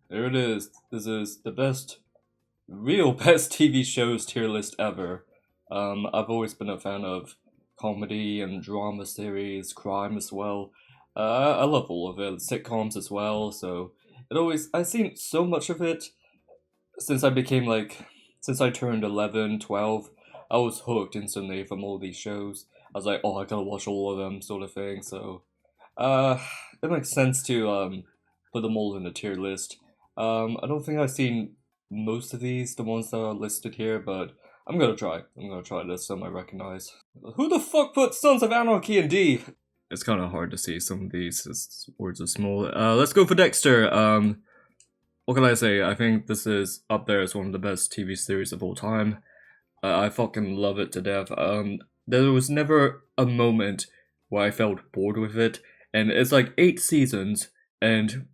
There it is. This is the best, real best TV shows tier list ever. I've always been a fan of comedy and drama series, crime as well. I love all of it, sitcoms as well. So I've seen so much of it since I became since I turned 11, 12. I was hooked instantly from all these shows. I was like, oh, I gotta watch all of them, sort of thing. So uh, it makes sense to put them all in a tier list. I don't think I've seen most of these, the ones that are listed here, but I'm gonna try. I'm gonna try this, some I recognize. Who the fuck put Sons of Anarchy in D? It's kind of hard to see some of these words are small. Let's go for Dexter. What can I say? I think this is up there as one of the best TV series of all time. I fucking love it to death. There was never a moment where I felt bored with it, and it's like 8 seasons, and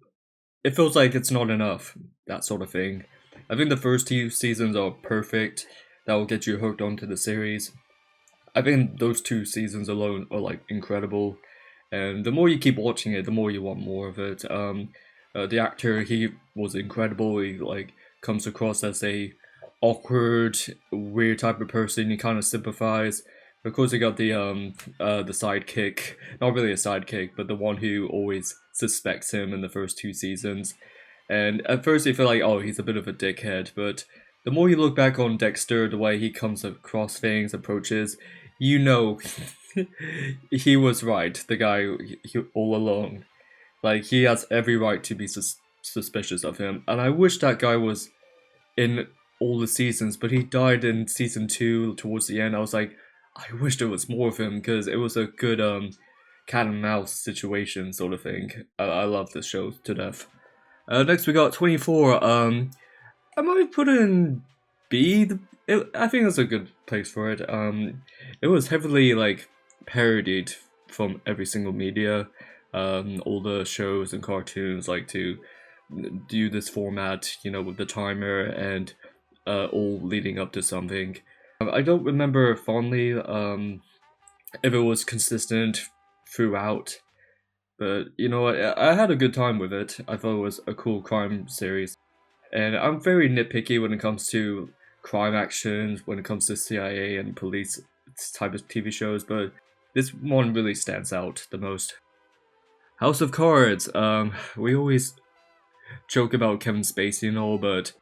it feels like it's not enough. That sort of thing. I think the first 2 seasons are perfect. That will get you hooked onto the series. I think those 2 seasons alone are like incredible, and the more you keep watching it, the more you want more of it. The actor, he was incredible. He like comes across as a awkward, weird type of person. You kind of sympathize. Of course, you got the sidekick, not really a sidekick, but the one who always suspects him in the first 2 seasons. And at first, you feel like, oh, he's a bit of a dickhead, but the more you look back on Dexter, the way he comes across things, approaches, you know, he was right. The guy all along, like he has every right to be suspicious of him. And I wish that guy was in all the seasons, but he died in season 2 towards the end. I was like, I wish there was more of him because it was a good cat and mouse situation sort of thing. I love this show to death. Next we got 24. I might put in B. I think that's a good place for it. It was heavily like parodied from every single media. All the shows and cartoons like to do this format, with the timer and all leading up to something. I don't remember fondly if it was consistent throughout, but I had a good time with it. I thought it was a cool crime series, and I'm very nitpicky when it comes to crime actions, when it comes to CIA and police type of TV shows, but this one really stands out the most. House of Cards. We always joke about Kevin Spacey and all, but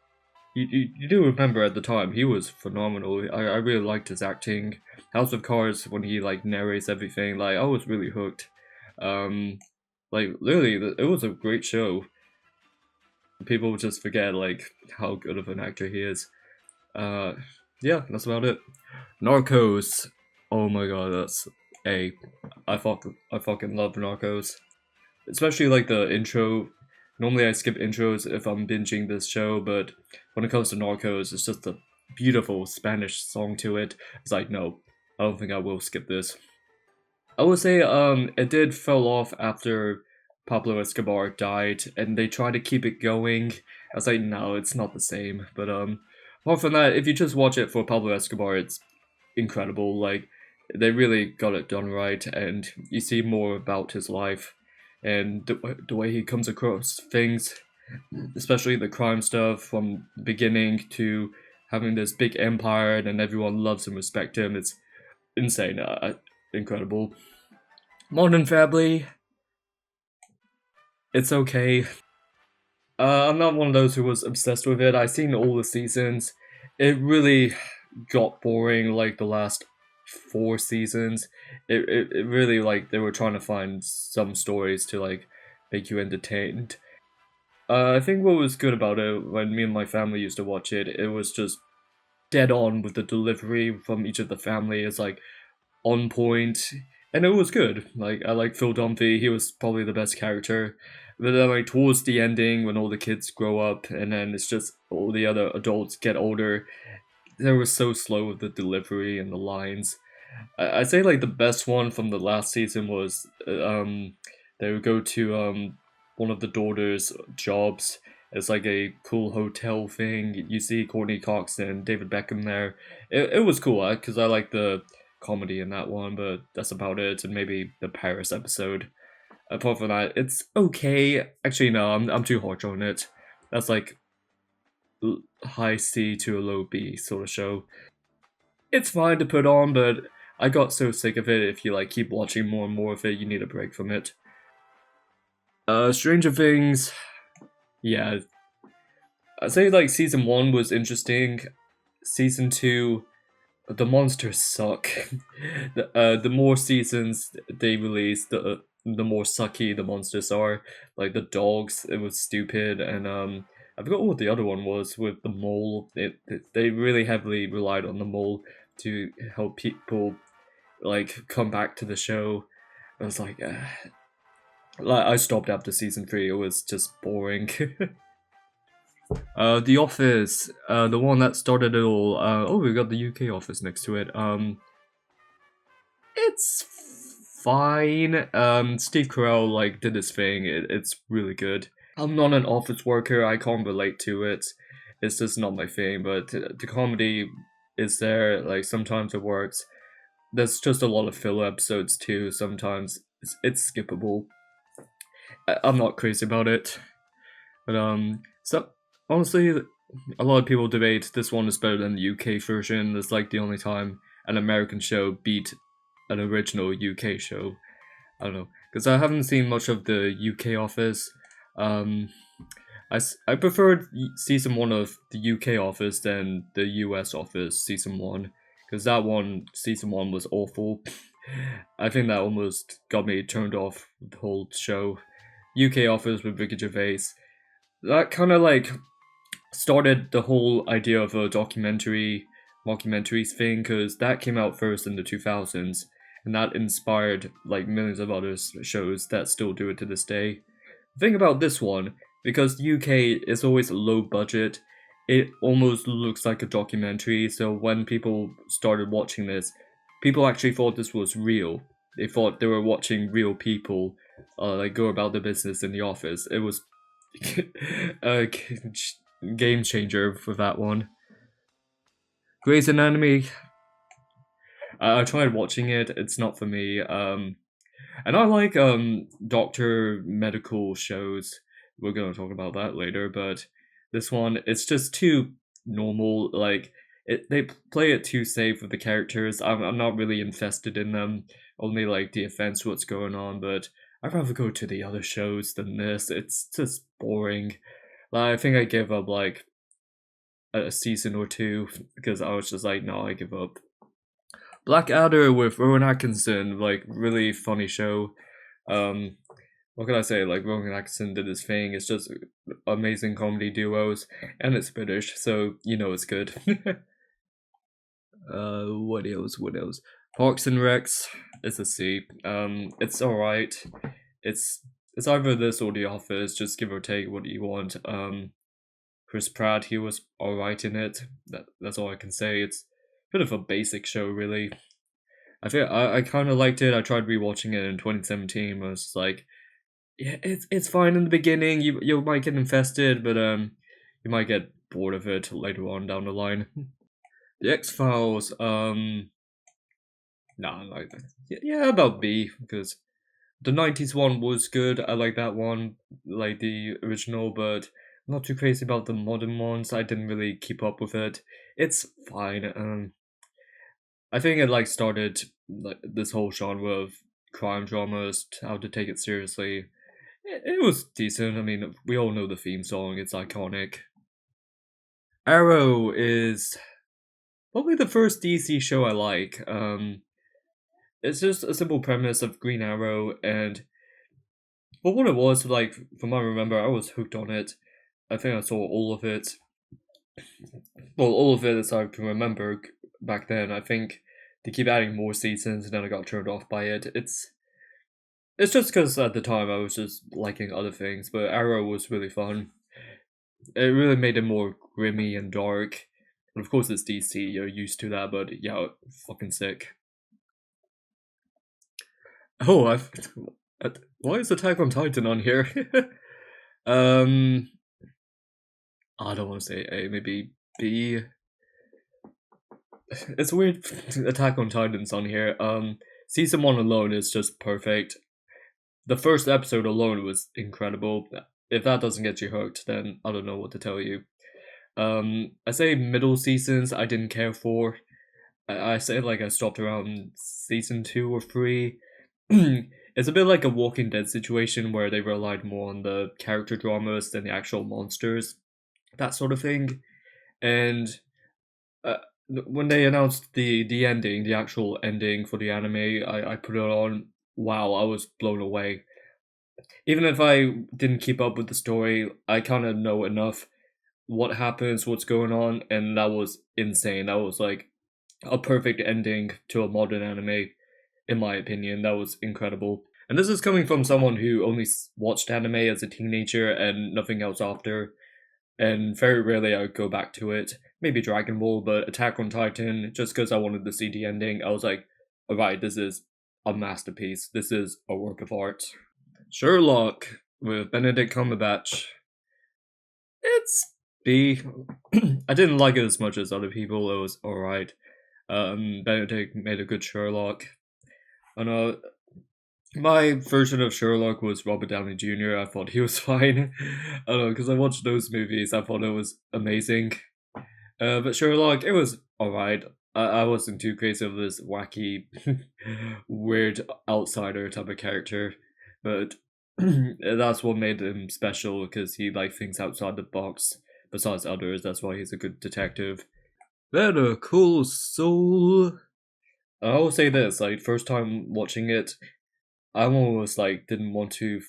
you do remember at the time he was phenomenal. I really liked his acting. House of Cards, when he like narrates everything, like I was really hooked. Like literally, it was a great show. People just forget like how good of an actor he is. Uh, yeah, that's about it. Narcos. Oh my god, that's a. I fucking love Narcos, especially like the intro. Normally I skip intros if I'm binging this show, but when it comes to Narcos, it's just a beautiful Spanish song to it. It's like, no, I don't think I will skip this. I would say it did fell off after Pablo Escobar died, and they tried to keep it going. I was like, no, it's not the same. But apart from that, if you just watch it for Pablo Escobar, it's incredible. Like they really got it done right, and you see more about his life and the way he comes across things, especially the crime stuff from beginning to having this big empire and everyone loves and respect him. It's insane, incredible. Modern Family, it's okay. I'm not one of those who was obsessed with it. I seen all the seasons. It really got boring like the last 4 seasons. It really like they were trying to find some stories to like make you entertained. I think what was good about it when me and my family used to watch it, it was just dead on with the delivery from each of the family. It's like on point, and it was good. Like I like Phil Dunphy; he was probably the best character. But then, like towards the ending, when all the kids grow up, and then it's just all the other adults get older, they were so slow with the delivery and the lines. I'd say like the best one from the last season was they would go to one of the daughters' jobs. It's like a cool hotel thing. You see Courtney Cox and David Beckham there. It was cool because I like the comedy in that one, but that's about it. And maybe the Paris episode. Apart from that, it's okay. Actually, no, I'm too harsh on it. That's like high C to a low B sort of show. It's fine to put on, but I got so sick of it. If you like keep watching more and more of it, you need a break from it. Stranger Things, yeah, I'd say like season 1 was interesting. Season 2, the monsters suck. The more seasons they release, the more sucky the monsters are. Like the dogs, it was stupid, and I forgot what the other one was with the mole. They really heavily relied on the mole to help people like come back to the show. I was like I stopped after season 3. It was just boring. The Office, the one that started it all. Oh, we got the UK Office next to it. It's fine. Steve Carell like did his thing. It's really good. I'm not an office worker. I can't relate to it. It's just not my thing. But the comedy is there. Like sometimes it works. There's just a lot of filler episodes too. Sometimes it's skippable. I'm not crazy about it. But so honestly, a lot of people debate this one is better than the UK version. It's like the only time an American show beat an original UK show. I don't know, because I haven't seen much of the UK Office. I preferred season 1 of the UK Office than the US Office season 1, because that one, season 1 was awful. I think that almost got me turned off the whole show. UK Office with Ricky Gervais, that kind of like started the whole idea of a documentaries thing, because that came out first in the 2000s, and that inspired like millions of other shows that still do it to this day. The thing about this one, because the UK is always low budget, it almost looks like a documentary. So when people started watching this, people actually thought this was real. They thought they were watching real people like go about their business in the office. It was a game changer for that one. Grey's Anatomy, I tried watching it. It's not for me. And I like doctor medical shows. We're gonna talk about that later, but this one, it's just too normal. Like they play it too safe with the characters. I'm not really invested in them. Only like the offense, what's going on, but I'd rather go to the other shows than this. It's just boring. Like, I think I gave up like a season or two because I was just like, no, I give up. Blackadder with Rowan Atkinson, like really funny show. What can I say? Like Rowan Atkinson did his thing. It's just amazing comedy duos, and it's British, so you know it's good. What else? What else? Parks and Recs. It's a C. It's all right. It's either this or The Office. Just give or take what you want. Chris Pratt, he was all right in it. That's all I can say. It's a bit of a basic show, really. I feel I kind of liked it. I tried rewatching it in 2017. I was just like, yeah, it's fine in the beginning. You might get infested, but you might get bored of it later on down the line. The X-Files, nah, like yeah, about B, because the 90s one was good. I like that one, like the original, but I'm not too crazy about the modern ones. I didn't really keep up with it. It's fine. I think it like started like this whole genre of crime dramas, how to take it seriously. It was decent. I mean, we all know the theme song. It's iconic. Arrow is probably the first DC show I like. It's just a simple premise of Green Arrow, and but what it was like, from what I remember, I was hooked on it. I think I saw all of it. Well, all of it as I can remember back then. I think they keep adding more seasons, and then I got turned off by it. It's just because at the time I was just liking other things, but Arrow was really fun. It really made it more grimy and dark. And of course, it's DC, you're used to that, but yeah, fucking sick. Oh, why is Attack on Titan on here? um, I don't want to say A, maybe B. It's weird. Attack on Titan's on here. Season 1 alone is just perfect. The first episode alone was incredible. if that doesn't get you hooked, then I don't know what to tell you. I say middle seasons I didn't care for. I say like I stopped around season 2 or 3. It's a bit like a Walking Dead situation where they relied more on the character dramas than the actual monsters, that sort of thing. And uh, when they announced the ending, the actual ending for the anime, I put it on. Wow, I was blown away. Even if I didn't keep up with the story, I kind of know enough what happens, what's going on, and that was insane. That was like a perfect ending to a modern anime, in my opinion. That was incredible. And this is coming from someone who only watched anime as a teenager and nothing else after, and very rarely I would go back to it. Maybe Dragon Ball, but Attack on Titan, just because I wanted to see the ending, I was like, alright, this is a masterpiece. This is a work of art. Sherlock with Benedict Cumberbatch. It's B. I didn't like it as much as other people. It was alright. Benedict made a good Sherlock. I know my version of Sherlock was Robert Downey Jr. I thought he was fine. I don't know, because I watched those movies. I thought it was amazing. But Sherlock, it was alright. I wasn't too crazy of this wacky, weird outsider type of character. But that's what made him special, because he like thinks outside the box besides others. That's why he's a good detective. Better Call Saul. I will say this, like, first time watching it, I almost like didn't want to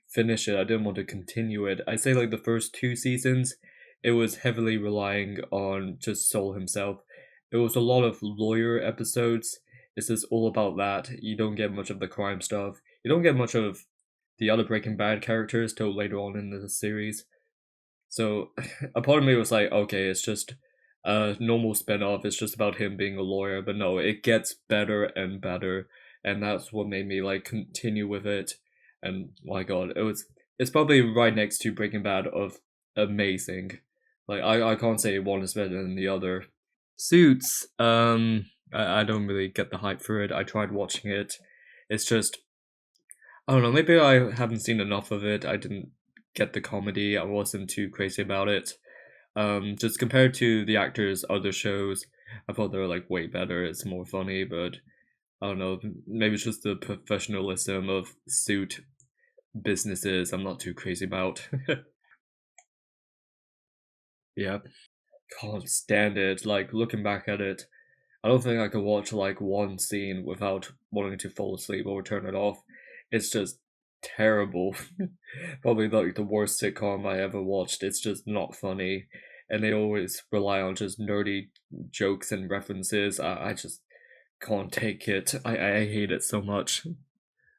finish it. I didn't want to continue it. I say like the first 2 seasons, it was heavily relying on just Soul himself. It was a lot of lawyer episodes. It's just all about that. You don't get much of the crime stuff. You don't get much of the other Breaking Bad characters till later on in the series. So a part of me was like, okay, it's just a normal spin-off. It's just about him being a lawyer. But no, it gets better and better. And that's what made me like continue with it. And my god, it's probably right next to Breaking Bad of amazing. Like I can't say one is better than the other. Suits, I don't really get the hype for it. I tried watching it. It's just I don't know, maybe I haven't seen enough of it. I didn't get the comedy. I wasn't too crazy about it. Just compared to the actors' other shows, I thought they were like way better. It's more funny, but I don't know. Maybe it's just the professionalism of suit businesses. I'm not too crazy about. Yeah, can't stand it. Like looking back at it, I don't think I could watch like one scene without wanting to fall asleep or turn it off. It's just terrible. Probably like the worst sitcom I ever watched. It's just not funny. And they always rely on just nerdy jokes and references. I just can't take it. I hate it so much.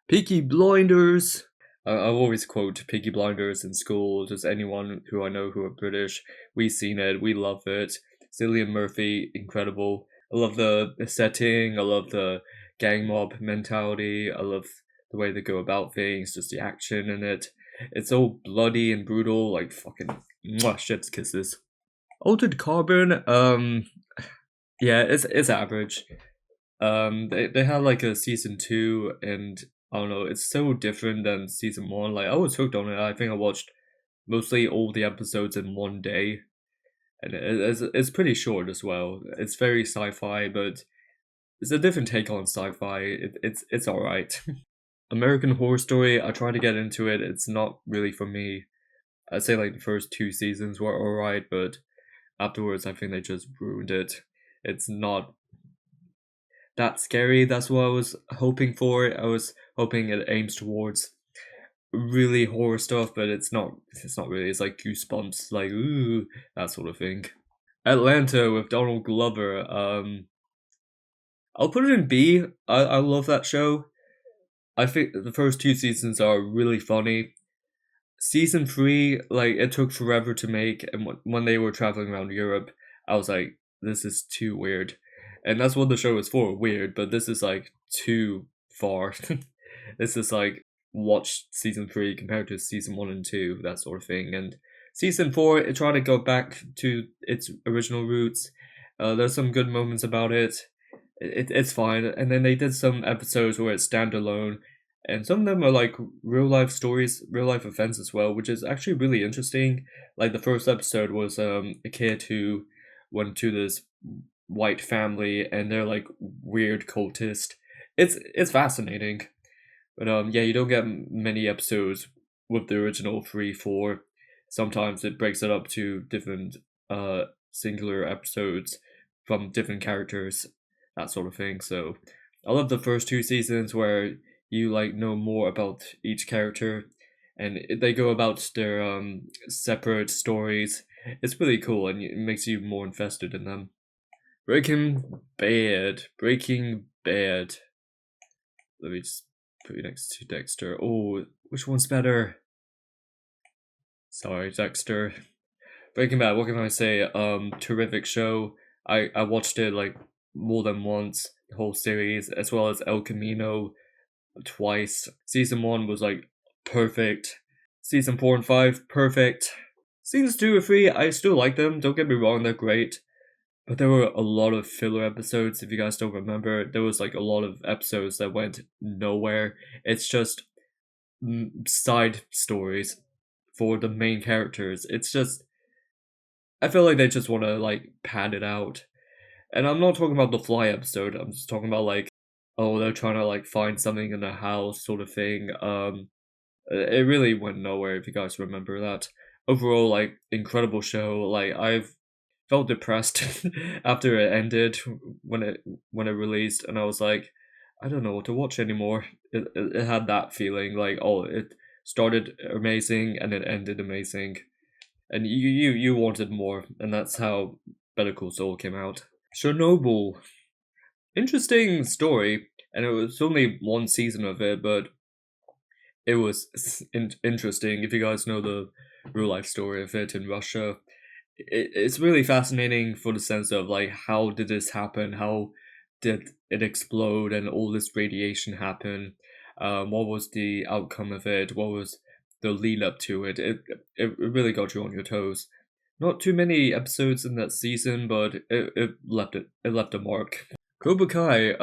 Peaky Blinders. I always quote Peaky Blinders in school. Just anyone who I know who are British, we've seen it. We love it. Cillian Murphy, incredible. I love the setting. I love the gang mob mentality. I love the way they go about things. Just the action in it. It's all bloody and brutal, like fucking mwah, shit's kisses. Altered Carbon. Yeah, it's average. They had like a season 2, and I don't know, it's so different than season 1. Like I was hooked on it. I think I watched mostly all the episodes in one day, and it's pretty short as well. It's very sci-fi, but it's a different take on sci-fi. It's all right. American Horror Story. I tried to get into it. It's not really for me. I'd say like the first 2 seasons were all right, but afterwards I think they just ruined it. It's not that scary. That's what I was hoping for. I was hoping it aims towards really horror stuff, but it's not. It's not really. It's like Goosebumps, like ooh, that sort of thing. Atlanta with Donald Glover. I'll put it in B. I love that show. I think the first 2 seasons are really funny. Season 3, like it took forever to make, and when they were traveling around Europe, I was like, this is too weird, and that's what the show is for, weird. But this is like too far. This is like watch season 3 compared to season 1 and 2, that sort of thing. And season 4, it tried to go back to its original roots. There's some good moments about it. It's fine, and then they did some episodes where it's standalone, and some of them are like real life stories, real life events as well, which is actually really interesting. Like the first episode was a kid who went to this white family and they're like weird cultist. It's fascinating. But yeah, you don't get many episodes with the original 3, 4. Sometimes it breaks it up to different singular episodes from different characters, that sort of thing. So I love the first 2 seasons where you like know more about each character, and they go about their separate stories. It's really cool, and it makes you more invested in them. Breaking Bad. Let me just put you next to Dexter. Oh, which one's better? Sorry, Dexter. Breaking Bad, what can I say? Terrific show. I watched it like more than once, the whole series, as well as El Camino twice. Season 1 was like perfect. Season 4 and 5, perfect. Seasons 2 and 3, I still like them, don't get me wrong, they're great. But there were a lot of filler episodes, if you guys don't remember. There was like a lot of episodes that went nowhere. It's just side stories for the main characters. It's just, I feel like they just want to like pad it out. And I'm not talking about the Fly episode. I'm just talking about like, oh, they're trying to like find something in the house, sort of thing. It really went nowhere. If you guys remember that. Overall, like incredible show. Like I've felt depressed after it ended when it released, and I was like, I don't know what to watch anymore. It had that feeling like, oh, it started amazing and it ended amazing, and you wanted more, and that's how Better Call Saul came out. Chernobyl, interesting story, and it was only one season of it, but it was interesting. If you guys know the real life story of it in Russia, it's really fascinating for the sense of like how did this happen? How did it explode and all this radiation happen? What was the outcome of it? What was the lead up to it? It really got you on your toes. Not too many episodes in that season, but it left a mark. Cobra Kai.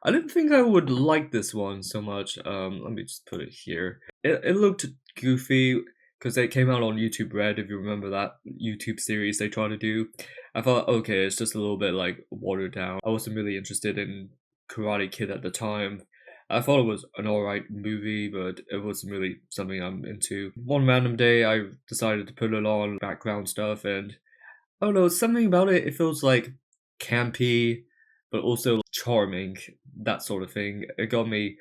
I didn't think I would like this one so much. Let me just put it here. It looked goofy because it came out on YouTube Red. If you remember that YouTube series they tried to do, I thought okay, it's just a little bit like watered down. I wasn't really interested in Karate Kid at the time. I thought it was an alright movie, but it wasn't really something I'm into. One random day, I decided to put it on background stuff, and I don't know, something about it. It feels like campy, but also charming, that sort of thing. It got me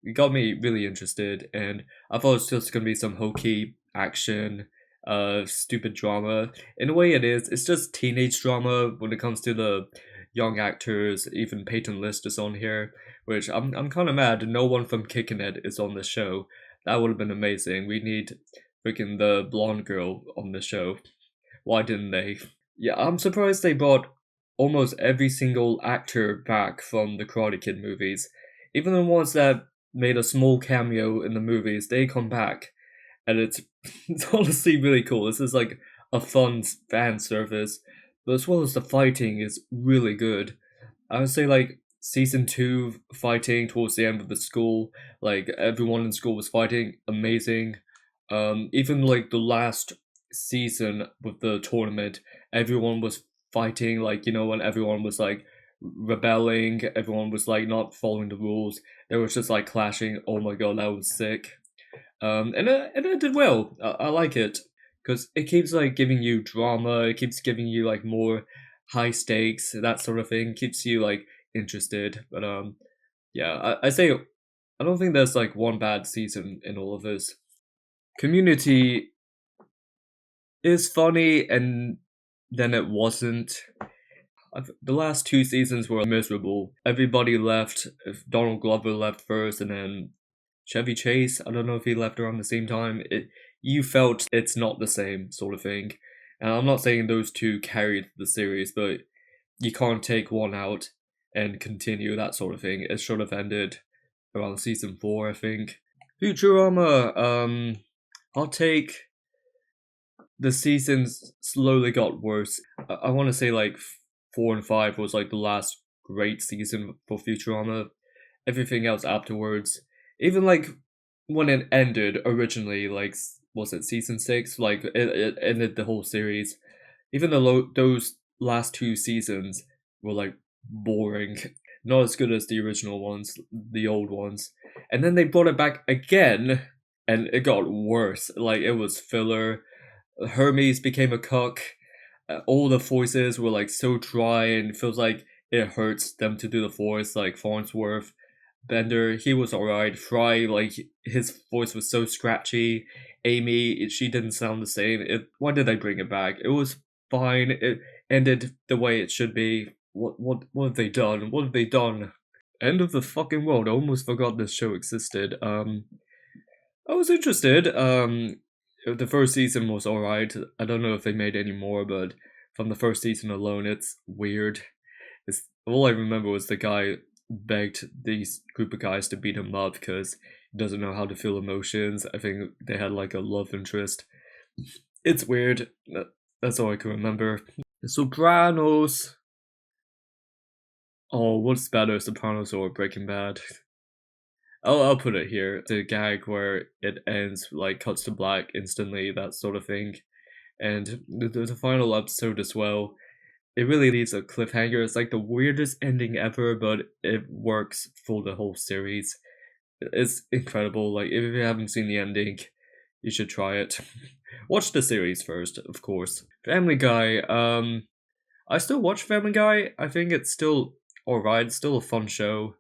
really interested, and I thought it was just gonna be some hokey action, stupid drama. In a way, it is. It's just teenage drama when it comes to the young actors. Even Peyton List is on here, which I'm kind of mad. No one from Kickin' It is on this show. That would have been amazing. We need freaking the blonde girl on the show. Why didn't they? Yeah, I'm surprised they brought almost every single actor back from the Karate Kid movies. Even the ones that made a small cameo in the movies, they come back. And it's, it's honestly really cool. This is like a fun fan service. But as well as the fighting is really good. I would say like season 2 fighting towards the end of the school, like everyone in school was fighting, amazing. Even like the last season with the tournament, everyone was fighting, like when everyone was like rebelling, everyone was like not following the rules. They was just like clashing. Oh my god, that was sick. And it did well. I like it because it keeps like giving you drama. It keeps giving you like more high stakes, that sort of thing. Keeps you like interested. But yeah, I say I don't think there's like one bad season in all of this. Community is funny, and then it wasn't. The last 2 seasons were miserable. Everybody left. Donald Glover left first, and then Chevy Chase. I don't know if he left around the same time. You felt it's not the same sort of thing. And I'm not saying those two carried the series, but you can't take one out and continue that sort of thing. It should have ended around season 4, I think. Futurama. I'll take the seasons slowly got worse. I want to say like 4 and 5 was like the last great season for Futurama, everything else afterwards, even like when it ended originally, like was it season 6? Like it ended the whole series. Even though those last two seasons were like boring, not as good as the original ones, the old ones, and then they brought it back again, and it got worse. Like it was filler. Hermes became a cuck. All the voices were like so dry, and it feels like it hurts them to do the voice. Like Farnsworth, Bender, he was alright. Fry, like his voice was so scratchy. Amy, she didn't sound the same. Why did I bring it back? It was fine. It ended the way it should be. What have they done? What have they done? End of the fucking world. I almost forgot this show existed. I was interested. The first season was alright. I don't know if they made any more, but from the first season alone, it's weird. It's all I remember was the guy begged these group of guys to beat him up because he doesn't know how to feel emotions. I think they had like a love interest. It's weird. That's all I can remember. The Sopranos. Oh, what's better, Sopranos or Breaking Bad? I'll put it here. The gag where it ends, like cuts to black instantly, that sort of thing. And the final episode as well. It really leaves a cliffhanger. It's like the weirdest ending ever, but it works for the whole series. It's incredible. Like if you haven't seen the ending, you should try it. Watch the series first, of course. Family Guy. I still watch Family Guy. I think it's still alright. It's still a fun show.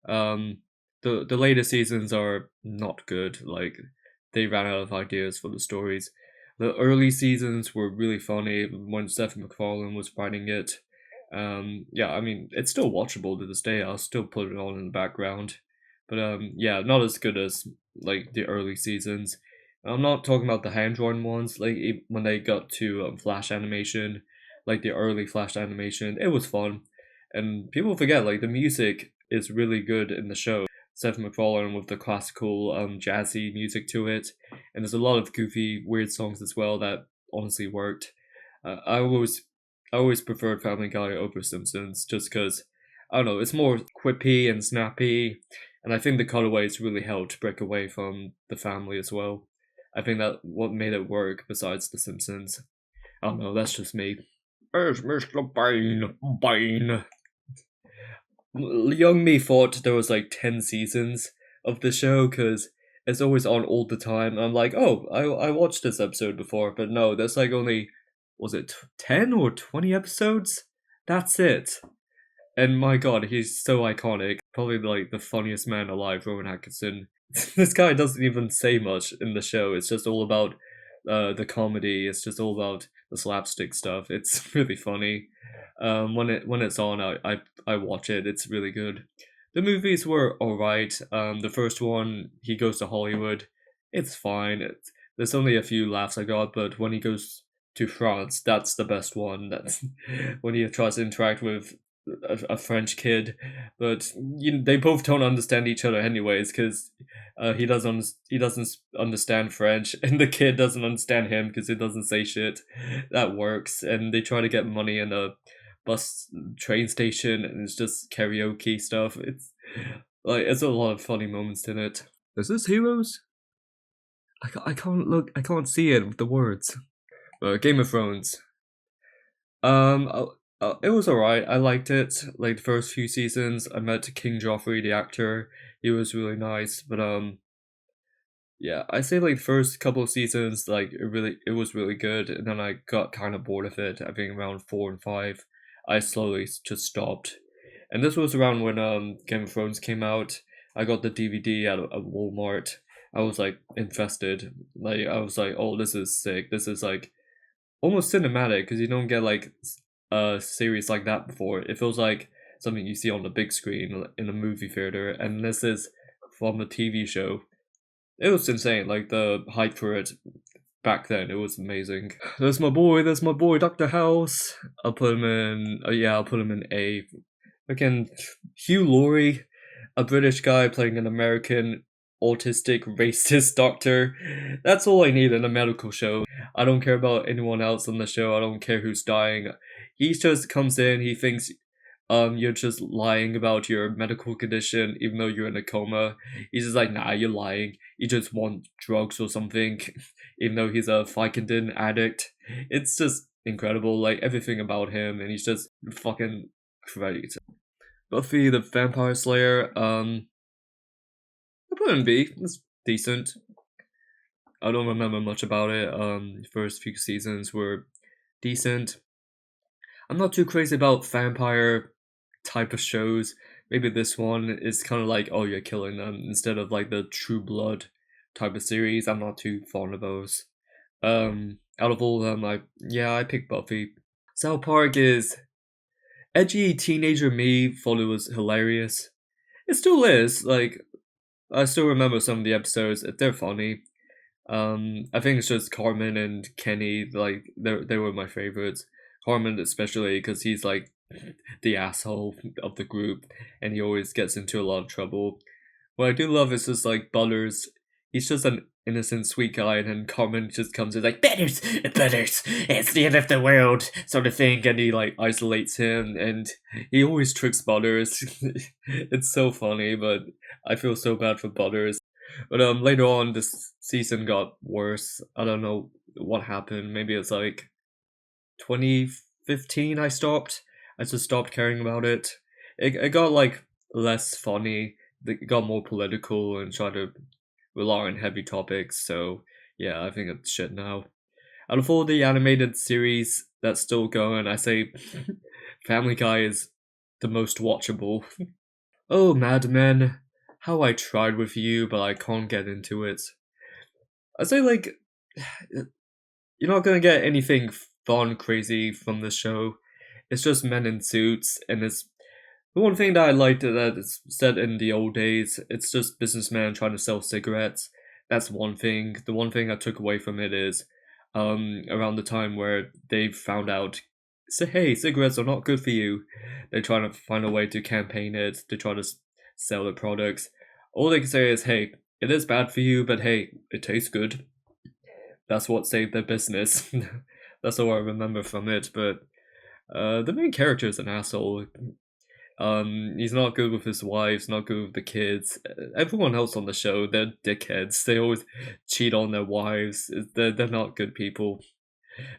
Um, the later seasons are not good. Like they ran out of ideas for the stories. The early seasons were really funny when Seth MacFarlane was writing it. Yeah, I mean it's still watchable to this day. I'll still put it on in the background, but yeah, not as good as like the early seasons. I'm not talking about the hand drawn ones. Like when they got to Flash animation, like the early Flash animation, it was fun, and people forget like the music is really good in the show. Seth MacFarlane with the classical, jazzy music to it, and there's a lot of goofy, weird songs as well that honestly worked. I always preferred Family Guy over Simpsons just because I don't know, it's more quippy and snappy, and I think the cutaways really helped break away from the family as well. I think that what made it work besides The Simpsons. I don't know, that's just me. Where's Mr. Bane? Young me thought there was like 10 seasons of the show because it's always on all the time. I'm like, oh, I watched this episode before, but no, there's like only, was it 10 or 20 episodes? That's it. And my god, he's so iconic. Probably like the funniest man alive, Rowan Atkinson. This guy doesn't even say much in the show. It's just all about the comedy. It's just all about the slapstick stuff. It's really funny. When it's on, I watch it. It's really good. The movies were alright. The first one, he goes to Hollywood. It's fine. There's only a few laughs I got, but when he goes to France, that's the best one. That's when he tries to interact with a French kid, but they both don't understand each other anyways because he doesn't understand French, and the kid doesn't understand him because he doesn't say shit. That works, and they try to get money in a bus train station, and it's just karaoke stuff. It's a lot of funny moments in it. Is this Heroes? I can't look. I can't see it with the words. Game of Thrones. It was alright. I liked it. Like the first few seasons, I met King Joffrey, the actor. He was really nice, but yeah, I say like the first couple of seasons, like it was really good, and then I got kind of bored of it. I think around 4 and 5, I slowly just stopped. And this was around when Game of Thrones came out. I got the DVD at Walmart. I was like infested. Like I was like, oh, this is sick. This is like almost cinematic because you don't get like a series like that before. It feels like something you see on the big screen in a movie theater, and this is from a TV show. It was insane. Like the hype for it back then, it was amazing. There's my boy. There's my boy, Doctor House. I'll put him in. Yeah, I'll put him in A. Again, Hugh Laurie, a British guy playing an American autistic racist doctor. That's all I need in a medical show. I don't care about anyone else on the show. I don't care who's dying. He just comes in, he thinks you're just lying about your medical condition even though you're in a coma. He's just like, nah, you're lying. You just want drugs or something, even though he's a Vicodin addict. It's just incredible, like everything about him, and he's just fucking great. Buffy the Vampire Slayer, I put it in B. It's decent. I don't remember much about it. First few seasons were decent. I'm not too crazy about vampire type of shows. Maybe this one is kind of like, oh, you're killing them instead of like the True Blood type of series. I'm not too fond of those. Out of all of them, I picked Buffy. South Park is edgy teenager me thought it was hilarious. It still is. Like I still remember some of the episodes. They're funny. I think it's just Carmen and Kenny. Like they were my favorites. Carmen especially because he's like the asshole of the group, and he always gets into a lot of trouble. What I do love is just like Butters. He's just an innocent, sweet guy, and then Carmen just comes in like Butters, Butters, it's the end of the world, sort of thing, and he like isolates him, and he always tricks Butters. It's so funny, but I feel so bad for Butters. But later on, this season got worse. I don't know what happened. Maybe it's like 2015. I just stopped caring about it. It got like less funny. It got more political and tried to rely on heavy topics. So yeah, I think it's shit now. Out of all the animated series that's still going, I say Family Guy is the most watchable. Oh, Mad Men, how I tried with you, but I can't get into it. I say like you're not gonna get anything fun, crazy from the show. It's just men in suits, and it's the one thing that I liked that it's set in the old days. It's just businessmen trying to sell cigarettes. That's one thing. The one thing I took away from it is, around the time where they found out, say, hey, cigarettes are not good for you. They're trying to find a way to campaign it. They try to sell the products. All they can say is, hey, it is bad for you, but hey, it tastes good. That's what saved their business. That's all I remember from it. But the main character is an asshole. He's not good with his wives, not good with the kids. Everyone else on the show, they're dickheads. They always cheat on their wives. They're not good people.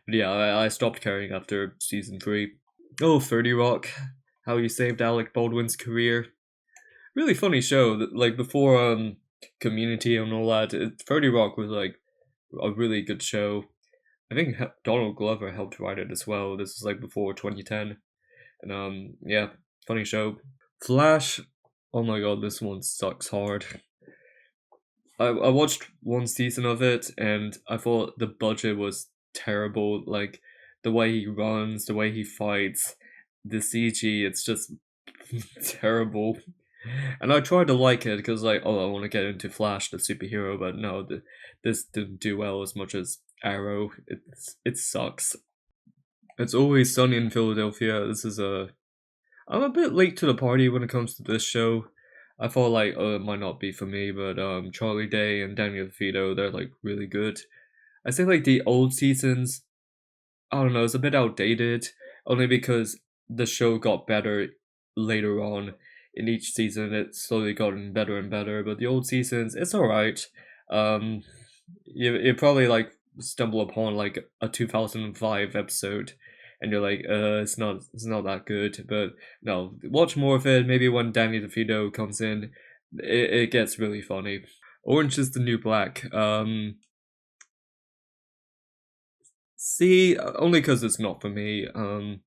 But yeah, I stopped caring after season 3. Oh, 30 Rock. How you saved Alec Baldwin's career. Really funny show. Like before Community and all that, 30 Rock was like a really good show. I think Donald Glover helped write it as well. This is like before 2010. And yeah, funny show. Flash, oh my god, this one sucks hard. I watched one season of it and I thought the budget was terrible. Like the way he runs, the way he fights, the CG, it's just terrible. And I tried to like it because like, oh, I want to get into Flash, the superhero, but no, this didn't do well as much as Arrow. It sucks. It's Always Sunny in Philadelphia. I'm a bit late to the party when it comes to this show. I thought like, oh, it might not be for me, but Charlie Day and Danny DeVito, they're like really good. I say like the old seasons, I don't know, it's a bit outdated, only because the show got better later on. In each season, it's slowly gotten better and better, but the old seasons, it's alright. Um, you probably like stumble upon like a 2005 episode and you're like, it's not that good. But no, watch more of it. Maybe when Danny DeVito comes in, it gets really funny. Orange is the New Black. See, only because it's not for me. I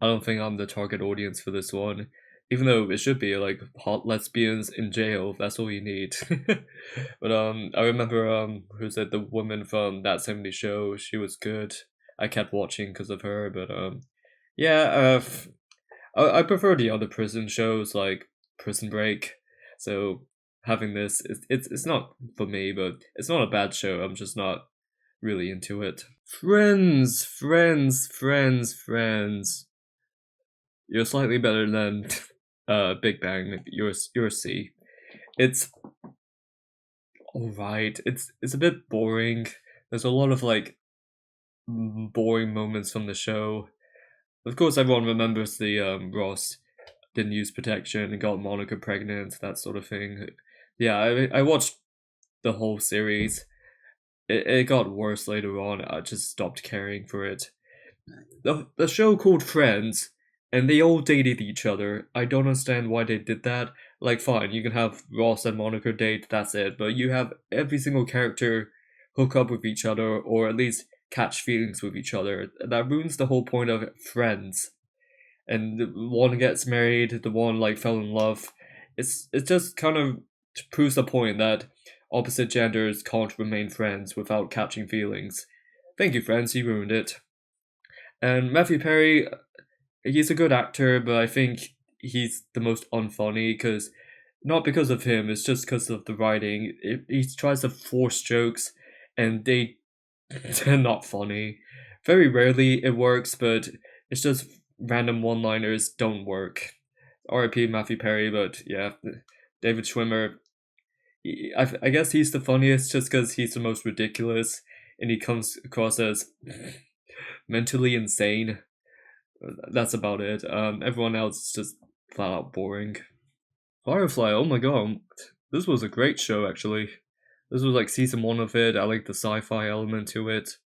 don't think I'm the target audience for this one. Even though it should be like hot lesbians in jail, that's all you need. But I remember who's it, the woman from That 70 Show, she was good. I kept watching because of her, but yeah, I prefer the other prison shows like Prison Break. So having this, it's not for me, but it's not a bad show. I'm just not really into it. Friends, friends, friends, friends. You're slightly better than Big Bang. You're a C. It's alright. It's a bit boring. There's a lot of like boring moments from the show. Of course, everyone remembers the Ross didn't use protection and got Monica pregnant, that sort of thing. Yeah, I watched the whole series. It got worse later on. I just stopped caring for it. The show called Friends, and they all dated each other. I don't understand why they did that. Like, fine, you can have Ross and Monica date, that's it, but you have every single character hook up with each other, or at least catch feelings with each other. That ruins the whole point of Friends. And the one gets married, the one like fell in love. It just kind of proves the point that opposite genders can't remain friends without catching feelings. Thank you, Friends, you ruined it. And Matthew Perry, he's a good actor, but I think he's the most unfunny because not because of him, it's just because of the writing. He tries to force jokes, and they're not funny. Very rarely it works, but it's just random one-liners don't work. R.I.P. Matthew Perry, but yeah, David Schwimmer. I guess he's the funniest just because he's the most ridiculous, and he comes across as mentally insane. That's about it. Everyone else is just flat out boring. Firefly, oh my god, this was a great show actually. This was like season 1 of it. I like the sci-fi element to it.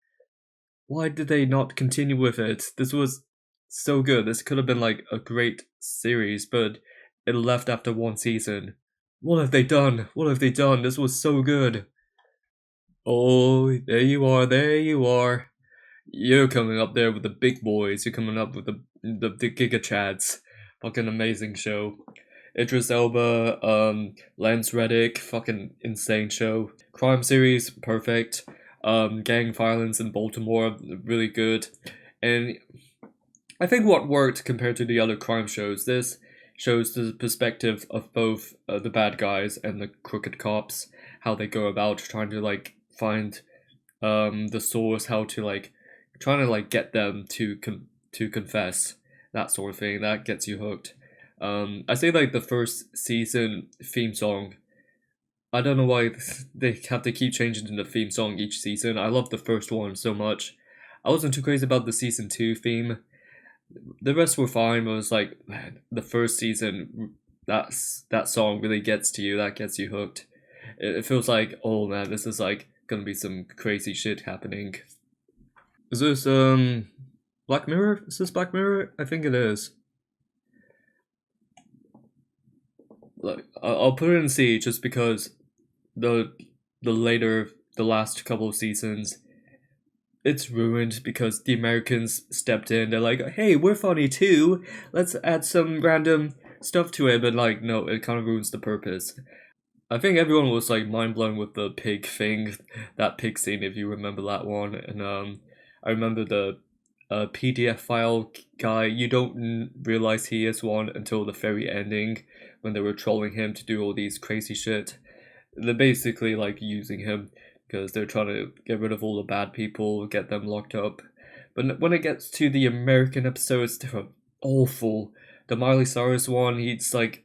Why did they not continue with it? This was so good. This could have been like a great series, but it left after 1 season. What have they done? What have they done? This was so good. Oh, there you are, there you are. You're coming up there with the big boys. You're coming up with the Giga Chads. Fucking amazing show. Idris Elba, Lance Reddick, fucking insane show. Crime series, perfect. Gang violence in Baltimore, really good. And I think what worked compared to the other crime shows, this shows the perspective of both the bad guys and the crooked cops, how they go about trying to like find the source, how to like trying to like get them to confess, that sort of thing. That gets you hooked. I say like the first season theme song. I don't know why they have to keep changing the theme song each season. I love the first one so much. I wasn't too crazy about the season 2 theme. The rest were fine, but it was like, man, the first season, that song really gets to you. That gets you hooked. It feels like, oh man, this is like gonna be some crazy shit happening. Is this Black Mirror? Is this Black Mirror? I think it is. Like I'll put it in C just because the the last couple of seasons, it's ruined because the Americans stepped in. They're like, hey, we're funny too. Let's add some random stuff to it. But like, no, it kind of ruins the purpose. I think everyone was like mind blown with the pig thing, that pig scene, if you remember that one. And I remember the PDF file guy. You don't realize he is one until the very ending when they were trolling him to do all these crazy shit. They're basically like using him because they're trying to get rid of all the bad people, get them locked up. But when it gets to the American episodes, they're awful. The Miley Cyrus one, he's like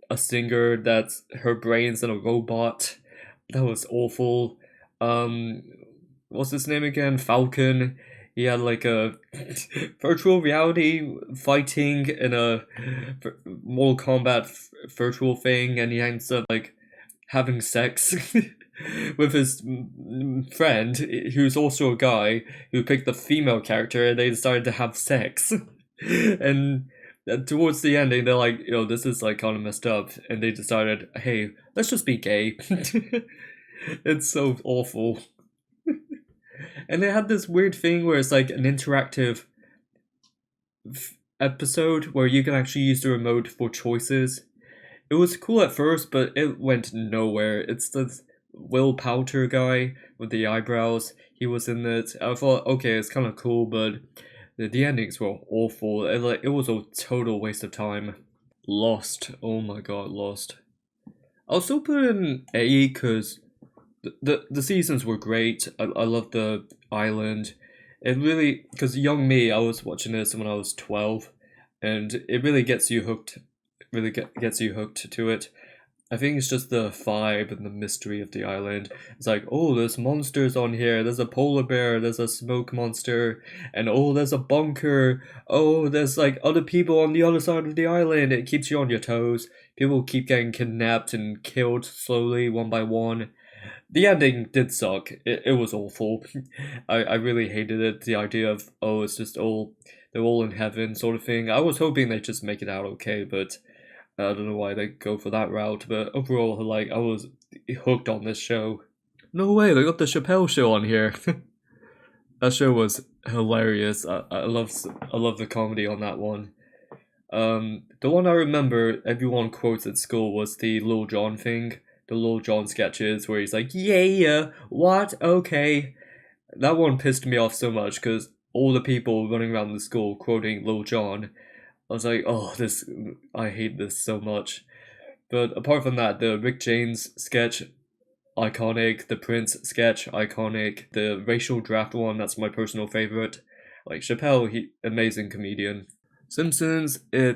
a singer that's her brain's in a robot. That was awful. Um, what's his name again? Falcon. He had like a virtual reality fighting in a Mortal Kombat virtual thing, and he ends up like having sex with his friend, who's also a guy who picked the female character, and they decided to have sex. And towards the ending, they're like, this is like kind of messed up, and they decided, hey, let's just be gay. It's so awful. And they had this weird thing where it's like an interactive episode where you can actually use the remote for choices. It was cool at first, but it went nowhere. It's the Will Poulter guy with the eyebrows. He was in it. I thought, okay, it's kind of cool, but the endings were awful. It was a total waste of time. Lost. Oh my god, Lost. I'll still put it in A because the seasons were great. I love the island. It really, because young me, I was watching this when I was 12, and it really gets you hooked. Really gets you hooked to it. I think it's just the vibe and the mystery of the island. It's like, oh, there's monsters on here. There's a polar bear. There's a smoke monster, and oh, there's a bunker. Oh, there's like other people on the other side of the island. It keeps you on your toes. People keep getting kidnapped and killed slowly, one by one. The ending did suck. It was awful. I really hated it. The idea of, oh, it's just all, they're all in heaven sort of thing. I was hoping they'd just make it out okay, but I don't know why they go for that route. But overall, like, I was hooked on this show. No way, they got the Chappelle show on here. That show was hilarious. I love the comedy on that one. The one I remember everyone quotes at school was the Lil Jon thing. The Lil Jon sketches where he's like, yeah, what? Okay. That one pissed me off so much because all the people running around the school quoting Lil Jon, I was like, oh, I hate this so much. But apart from that, the Rick James sketch, iconic. The Prince sketch, iconic. The racial draft one, that's my personal favorite. Like Chappelle, amazing comedian. Simpsons, I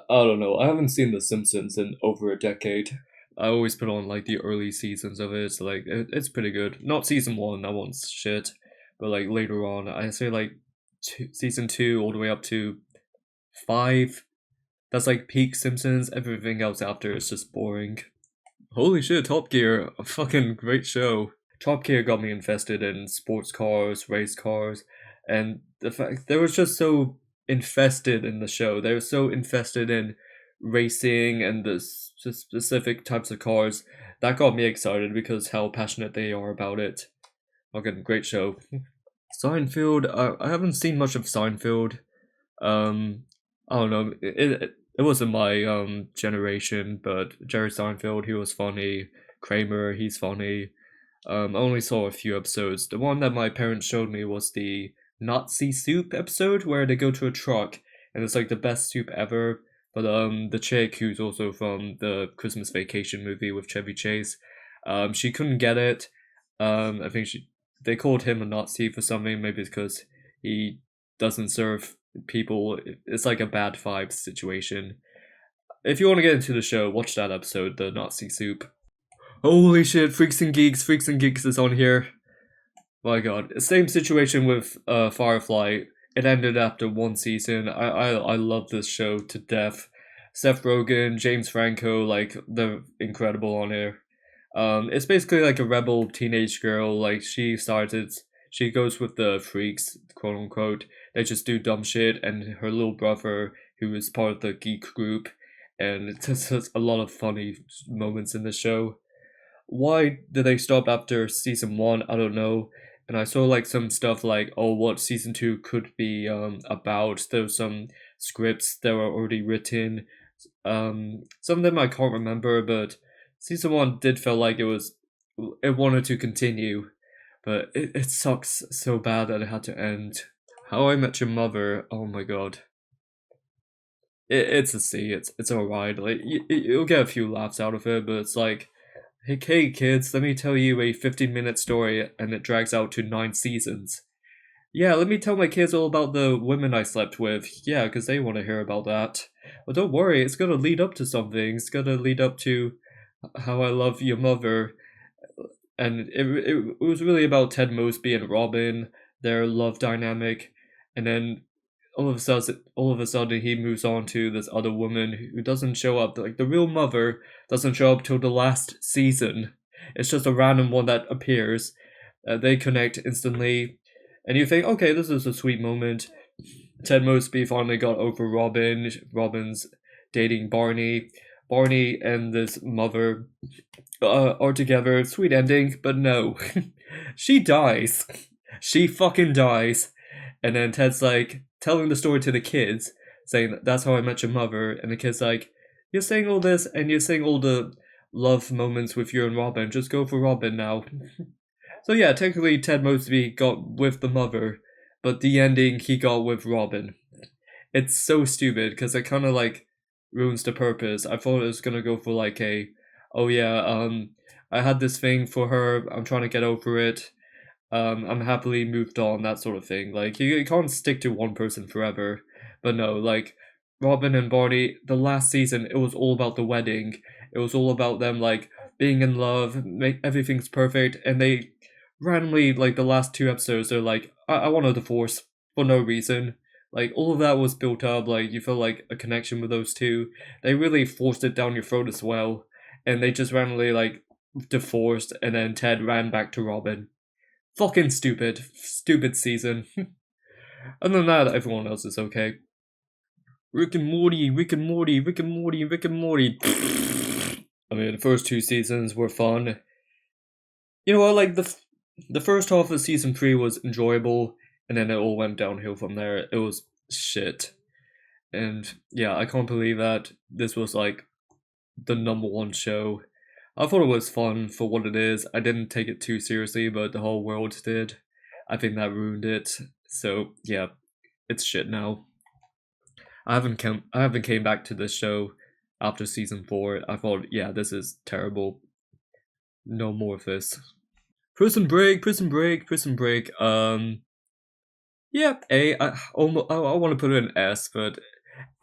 don't know. I haven't seen The Simpsons in over a decade. I always put on like the early seasons of it, so like it's pretty good. Not season one, that one's shit, but like later on, I say like season two all the way up to five. That's like peak Simpsons. Everything else after is just boring. Holy shit, Top Gear, a fucking great show. Top Gear got me invested in sports cars, race cars, and the fact they were just so invested in the show. They were so invested in racing and the specific types of cars. That got me excited because how passionate they are about it. Fucking great show. Seinfeld, I haven't seen much of Seinfeld. Um, I don't know. It wasn't my generation, but Jerry Seinfeld, he was funny. Kramer, he's funny. I only saw a few episodes. The one that my parents showed me was the Nazi soup episode where they go to a truck and it's like the best soup ever. But the chick who's also from the Christmas Vacation movie with Chevy Chase, she couldn't get it. I think they called him a Nazi for something, maybe because he doesn't serve people. It's like a bad vibes situation. If you want to get into the show, watch that episode, the Nazi soup. Holy shit, Freaks and Geeks is on here. My god. Same situation with Firefly. It ended after one season. I love this show to death. Seth Rogen, James Franco, like, they're incredible on here. It's basically like a rebel teenage girl. Like, she goes with the freaks, quote unquote. They just do dumb shit, and her little brother, who is part of the geek group, and it's just a lot of funny moments in the show. Why did they stop after season one? I don't know. And I saw like some stuff like, oh, what season two could be about. There were some scripts that were already written. Some of them I can't remember, but season one did feel like it wanted to continue, but it sucks so bad that it had to end. How I Met Your Mother. Oh my god. It's a C. It's alright. Like you'll get a few laughs out of it, but it's like, hey kids, let me tell you a 15-minute story, and it drags out to 9 seasons. Yeah, let me tell my kids all about the women I slept with. Yeah, because they want to hear about that. Well, don't worry, it's gonna lead up to something. It's gonna lead up to How I Love Your Mother, and it was really about Ted Mosby and Robin, their love dynamic, and then all of a sudden he moves on to this other woman who doesn't show up. Like the real mother doesn't show up till the last season. It's just a random one that appears. They connect instantly, and you think, okay, this is a sweet moment. Ted Mosby finally got over Robin. Robin's dating Barney. Barney and this mother are together. Sweet ending, but no. She dies. She fucking dies. And then Ted's like telling the story to the kids, saying that's how I met your mother. And the kid's like, you're saying all this and you're saying all the love moments with you and Robin. Just go for Robin now. So yeah, technically Ted Mosby got with the mother, but the ending he got with Robin. It's so stupid because it kind of like ruins the purpose. I thought it was gonna go for like oh yeah, I had this thing for her. I'm trying to get over it. I'm happily moved on, that sort of thing. Like you can't stick to one person forever. But no, like Robin and Barney, the last season, it was all about the wedding. It was all about them like being in love, make everything's perfect, and they randomly like the last two episodes, they're like, I want a divorce for no reason. Like all of that was built up, like you feel like a connection with those two. They really forced it down your throat as well, and they just randomly like divorced, and then Ted ran back to Robin. Fucking stupid season. Other than that, everyone else is okay. Rick and Morty, Rick and Morty, Rick and Morty, Rick and Morty. I mean, the first two seasons were fun. You know what? Like the first half of season 3 was enjoyable, and then it all went downhill from there. It was shit, and yeah, I can't believe that this was like the number one show. I thought it was fun for what it is. I didn't take it too seriously, but the whole world did. I think that ruined it. So yeah, it's shit now. I haven't came back to this show after season 4. I thought, yeah, this is terrible. No more of this. Prison Break, Prison Break, Prison Break. Yeah, A. I want to put it in S, but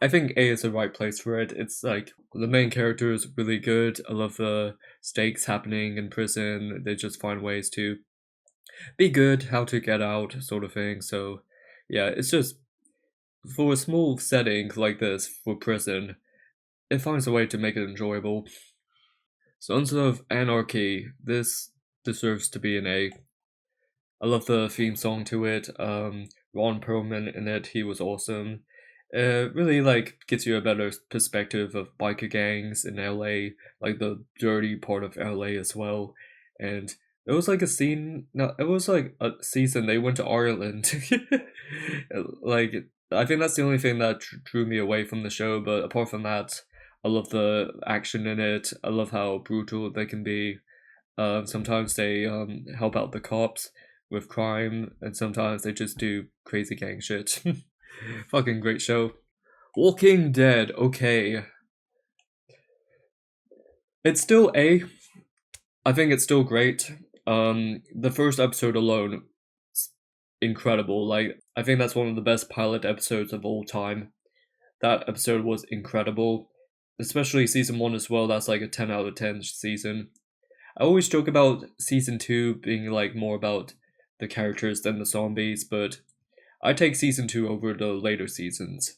I think A is the right place for it. It's like the main character is really good. I love the stakes happening in prison. They just find ways to be good, how to get out, sort of thing. So, yeah, it's just for a small setting like this for prison, it finds a way to make it enjoyable. Sons of Anarchy. This deserves to be an A. I love the theme song to it. Ron Perlman in it, he was awesome. Really like gives you a better perspective of biker gangs in LA, like the dirty part of LA as well. And it was like a scene. No, it was like a season they went to Ireland. Like I think that's the only thing that drew me away from the show. But apart from that, I love the action in it. I love how brutal they can be. Sometimes they help out the cops with crime, and sometimes they just do crazy gang shit. Fucking great show. Walking Dead, okay. It's still A. I think it's still great. The first episode alone, incredible. Like, I think that's one of the best pilot episodes of all time. That episode was incredible. Especially season 1 as well, that's like a 10 out of 10 season. I always joke about season 2 being like more about the characters than the zombies, but I take season 2 over the later seasons.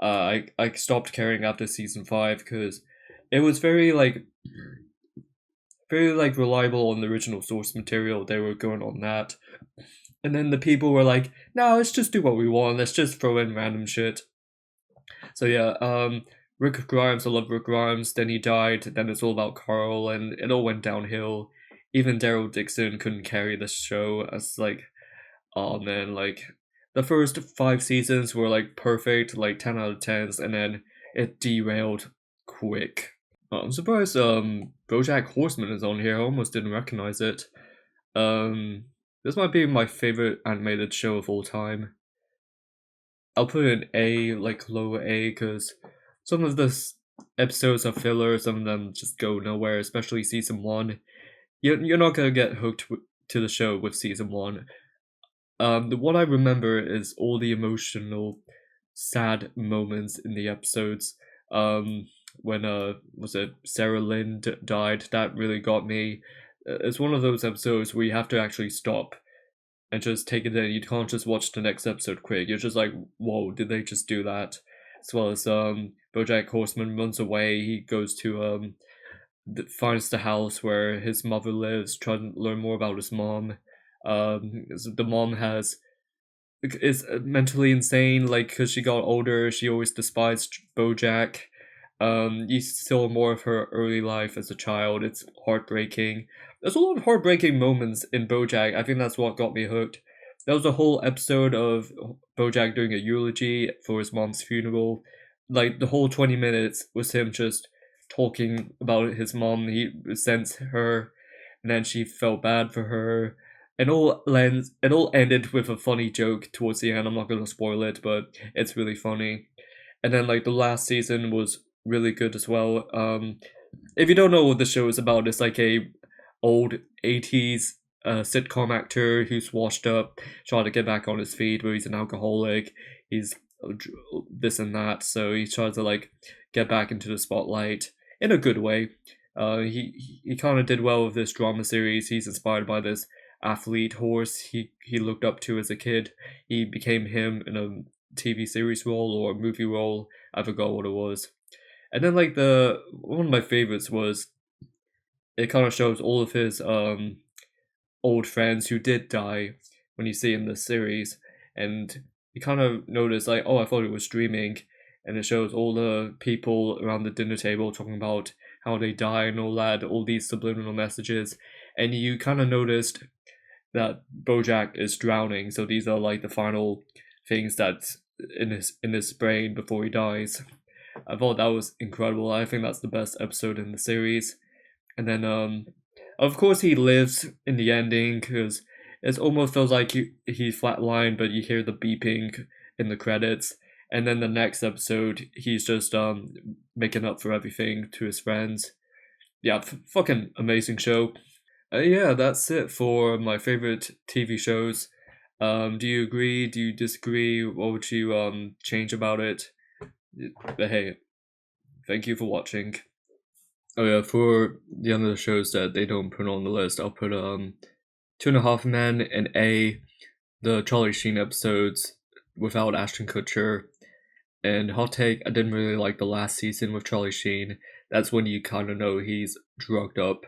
I stopped caring after season 5 because it was very like reliable on the original source material. They were going on that, and then the people were like, "No, let's just do what we want. Let's just throw in random shit." So yeah, Rick Grimes. I love Rick Grimes. Then he died. Then it's all about Carl, and it all went downhill. Even Daryl Dixon couldn't carry the show. As like, oh man, like the first 5 seasons were like perfect, like 10 out of 10s, and then it derailed quick. I'm surprised BoJack Horseman is on here. I almost didn't recognize it. Um, this might be my favorite animated show of all time. I'll put it in A, like lower A, because some of the episodes are filler. Some of them just go nowhere, especially season 1. You're not gonna get hooked to the show with season 1. What I remember is all the emotional, sad moments in the episodes. When was it Sarah Lynn died? That really got me. It's one of those episodes where you have to actually stop and just take it in. You can't just watch the next episode quick. You're just like, whoa, did they just do that? As well as BoJack Horseman runs away. He goes to finds the house where his mother lives, trying to learn more about his mom. The mom is mentally insane, like because she got older, she always despised BoJack. You saw more of her early life as a child. It's heartbreaking. There's a lot of heartbreaking moments in BoJack. I think that's what got me hooked. There was a whole episode of BoJack doing a eulogy for his mom's funeral. Like the whole 20 minutes was him just talking about his mom. He sent her, and then she felt bad for her. It all ended with a funny joke towards the end. I'm not gonna spoil it, but it's really funny. And then like the last season was really good as well. If you don't know what the show is about, it's like a old 80s sitcom actor who's washed up, trying to get back on his feet, where he's an alcoholic. He's this and that. So he tries to like get back into the spotlight in a good way. He kind of did well with this drama series. He's inspired by this athlete horse he looked up to as a kid. He became him in a TV series role or a movie role. I forgot what it was. And then like the one of my favorites was it kind of shows all of his old friends who did die when you see in the series, and you kind of notice like, oh, I thought it was dreaming, and it shows all the people around the dinner table talking about how they die and all that, all these subliminal messages, and you kind of noticed that BoJack is drowning. So these are like the final things that's in his brain before he dies. I thought that was incredible. I think that's the best episode in the series. And then of course he lives in the ending because it almost feels like he flatlined, but you hear the beeping in the credits. And then the next episode, he's just making up for everything to his friends. Yeah, fucking amazing show. Yeah, that's it for my favorite TV shows. Do you agree? Do you disagree? What would you change about it? But hey, thank you for watching. Oh yeah, for the other shows that they don't put on the list, I'll put Two and a Half Men and the Charlie Sheen episodes without Ashton Kutcher. And hot take, I didn't really like the last season with Charlie Sheen. That's when you kind of know he's drugged up.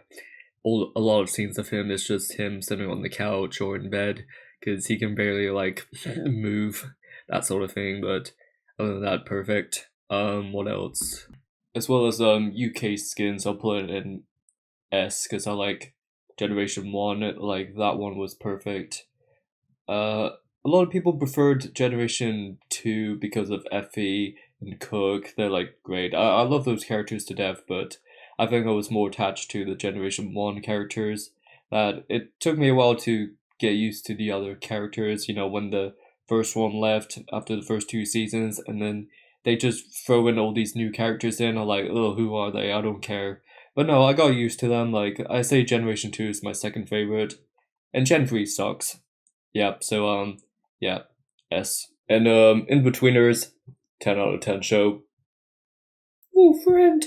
A lot of scenes of him is just him sitting on the couch or in bed because he can barely like move, that sort of thing. But other than that, perfect. What else? As well as UK skins, I'll put it in S because I like Generation One. Like that one was perfect. A lot of people preferred Generation 2 because of Effie and Cook. They're like great. I love those characters to death, but I think I was more attached to the Generation 1 characters. That it took me a while to get used to the other characters, when the first one left after the first two seasons, and then they just throw in all these new characters in. I'm like, oh, who are they? I don't care. But no, I got used to them. Like, I say Generation 2 is my second favorite, and Gen 3 sucks. Yep, so, yeah, S. And In Betweeners, 10 out of 10 show. Oh, friend.